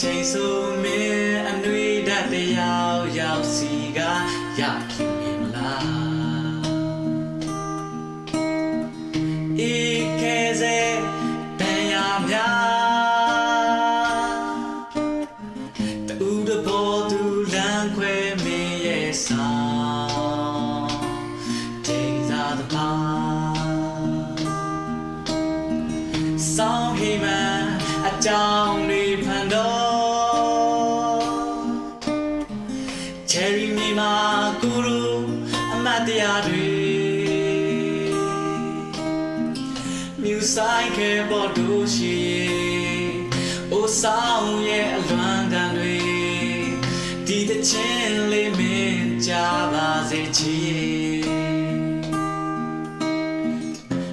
ချိန်ဆိုမင်းအနှွေဓာတ်တရားရောက်စီကရခင်မလားဧခဲစေတန်ရများတူတဘောသူလမ်းခွဲမင်းရဲ့ဆောင်ဒေဇာတပါဆောင်းဟိမန်အကြောင်းတွေဖန်တော့ချယ်ရီမြေမှာကူရူအမတ်တရားတွေမြူဆိုင်ခဲ့ပေါ်တို့ရှိအိုဆောင်ရဲ့အလွမ်းတန်တွေဒီတချင်းလေးမင်းကြပါစေချီ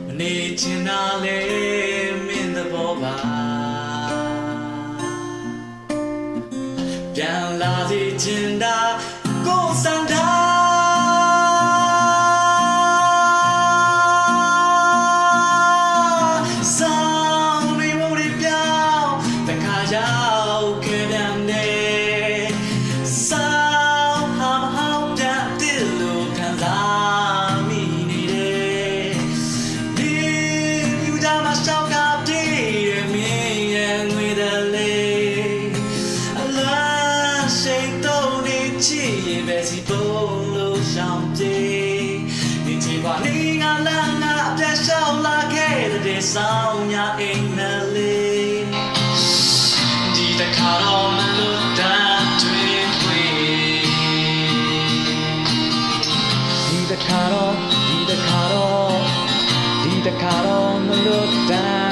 မနေချင်တာလေမင်းသဘောပါပြန်လာစေချင်တာကိုစံတာဆောင်တွေမို့တွေပြောင်းတခါရောက်ခဲ့တယ်နဲ့ဆောင်ဟာမဟောင်းပြန်တယ်လို့ခံစားမိနေတယ်ဒီမြူကြမှာရှောက်ကပြေးမင်းရဲ့ငွေတယ်လေချီရင်ပဲစီပုံလို့ရှောင်ပြေးဒီချီပါနေငါလာငါအပြတ်ရှောက်လာခဲ့တဲ့ဆောင်များအိမ်မလေးဒီတခါတော့မလို့တတ်တွေ့ခွေဒီတခါတော့မလို့တတ်